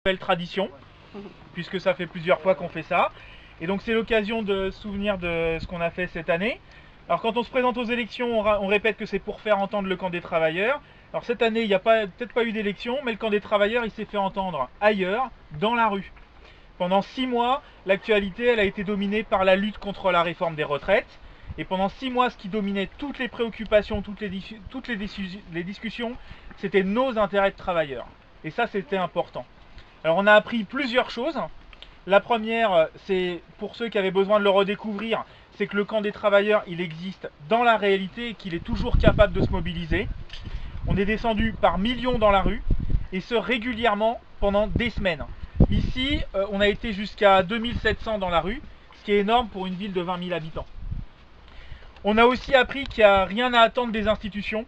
Belle tradition, puisque ça fait plusieurs fois qu'on fait ça. Et donc c'est l'occasion de se souvenir de ce qu'on a fait cette année. Alors quand on se présente aux élections, on répète que c'est pour faire entendre le camp des travailleurs. Alors cette année, il n'y a peut-être pas eu d'élection, mais le camp des travailleurs, il s'est fait entendre ailleurs, dans la rue. Pendant 6 mois, l'actualité, elle a été dominée par la lutte contre la réforme des retraites. Et pendant 6 mois, ce qui dominait toutes les préoccupations, toutes les discussions, c'était nos intérêts de travailleurs. Et ça, c'était important. Alors on a appris plusieurs choses. La première, c'est pour ceux qui avaient besoin de le redécouvrir, c'est que le camp des travailleurs, il existe dans la réalité et qu'il est toujours capable de se mobiliser. On est descendu par millions dans la rue, et ce régulièrement pendant des semaines. Ici, on a été jusqu'à 2700 dans la rue, ce qui est énorme pour une ville de 20 000 habitants. On a aussi appris qu'il n'y a rien à attendre des institutions.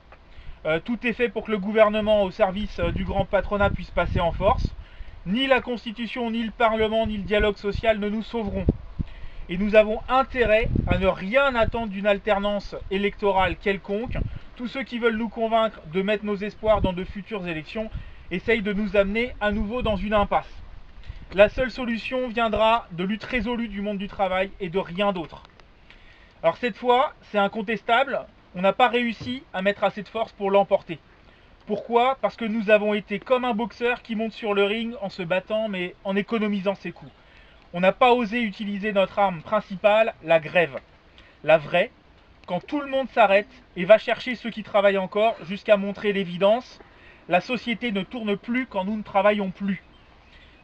Tout est fait pour que le gouvernement, au service du grand patronat, puisse passer en force. Ni la Constitution, ni le Parlement, ni le dialogue social ne nous sauveront. Et nous avons intérêt à ne rien attendre d'une alternance électorale quelconque. Tous ceux qui veulent nous convaincre de mettre nos espoirs dans de futures élections essayent de nous amener à nouveau dans une impasse. La seule solution viendra de lutte résolue du monde du travail et de rien d'autre. Alors cette fois, c'est incontestable, on n'a pas réussi à mettre assez de force pour l'emporter. Pourquoi? Parce que nous avons été comme un boxeur qui monte sur le ring en se battant mais en économisant ses coups. On n'a pas osé utiliser notre arme principale, la grève. La vraie, quand tout le monde s'arrête et va chercher ceux qui travaillent encore jusqu'à montrer l'évidence, la société ne tourne plus quand nous ne travaillons plus.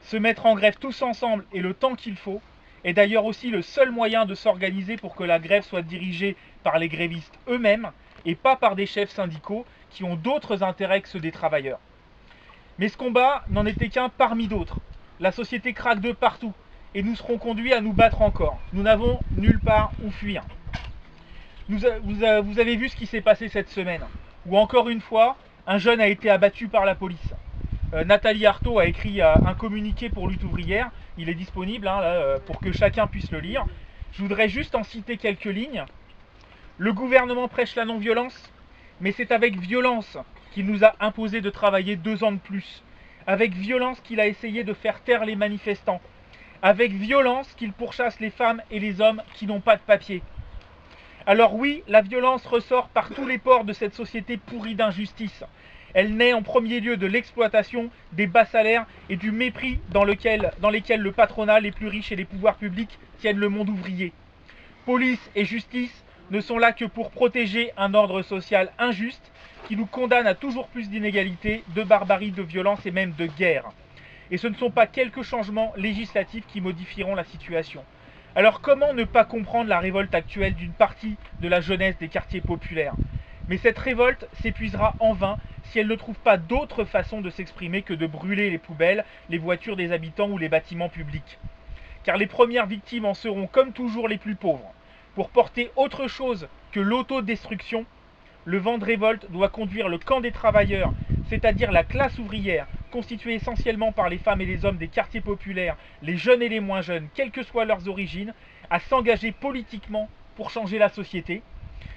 Se mettre en grève tous ensemble et le temps qu'il faut est d'ailleurs aussi le seul moyen de s'organiser pour que la grève soit dirigée par les grévistes eux-mêmes et pas par des chefs syndicaux qui ont d'autres intérêts que ceux des travailleurs. Mais ce combat n'en était qu'un parmi d'autres. La société craque de partout et nous serons conduits à nous battre encore. Nous n'avons nulle part où fuir. Vous avez vu ce qui s'est passé cette semaine, où encore une fois, un jeune a été abattu par la police. Nathalie Arthaud a écrit un communiqué pour Lutte ouvrière, il est disponible pour que chacun puisse le lire. Je voudrais juste en citer quelques lignes. Le gouvernement prêche la non-violence, mais c'est avec violence qu'il nous a imposé de travailler 2 ans de plus. Avec violence qu'il a essayé de faire taire les manifestants. Avec violence qu'il pourchasse les femmes et les hommes qui n'ont pas de papier. Alors oui, la violence ressort par tous les pores de cette société pourrie d'injustice. Elle naît en premier lieu de l'exploitation, des bas salaires et du mépris dans lesquels le patronat, les plus riches et les pouvoirs publics tiennent le monde ouvrier. Police et justice ne sont là que pour protéger un ordre social injuste qui nous condamne à toujours plus d'inégalités, de barbarie, de violence et même de guerre. Et ce ne sont pas quelques changements législatifs qui modifieront la situation. Alors comment ne pas comprendre la révolte actuelle d'une partie de la jeunesse des quartiers populaires? Mais cette révolte s'épuisera en vain si elle ne trouve pas d'autre façon de s'exprimer que de brûler les poubelles, les voitures des habitants ou les bâtiments publics. Car les premières victimes en seront comme toujours les plus pauvres. Pour porter autre chose que l'autodestruction, le vent de révolte doit conduire le camp des travailleurs, c'est-à-dire la classe ouvrière, constituée essentiellement par les femmes et les hommes des quartiers populaires, les jeunes et les moins jeunes, quelles que soient leurs origines, à s'engager politiquement pour changer la société.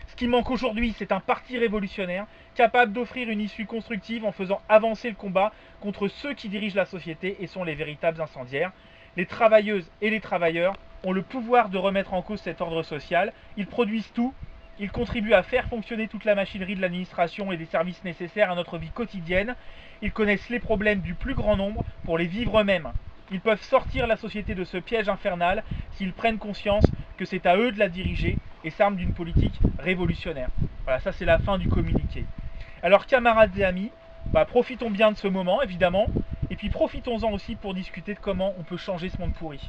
Ce qui manque aujourd'hui, c'est un parti révolutionnaire capable d'offrir une issue constructive en faisant avancer le combat contre ceux qui dirigent la société et sont les véritables incendiaires. Les travailleuses et les travailleurs ont le pouvoir de remettre en cause cet ordre social. Ils produisent tout. Ils contribuent à faire fonctionner toute la machinerie de l'administration et des services nécessaires à notre vie quotidienne. Ils connaissent les problèmes du plus grand nombre pour les vivre eux-mêmes. Ils peuvent sortir la société de ce piège infernal s'ils prennent conscience que c'est à eux de la diriger et s'arment d'une politique révolutionnaire. Voilà, ça c'est la fin du communiqué. Alors camarades et amis, profitons bien de ce moment évidemment, et puis profitons-en aussi pour discuter de comment on peut changer ce monde pourri.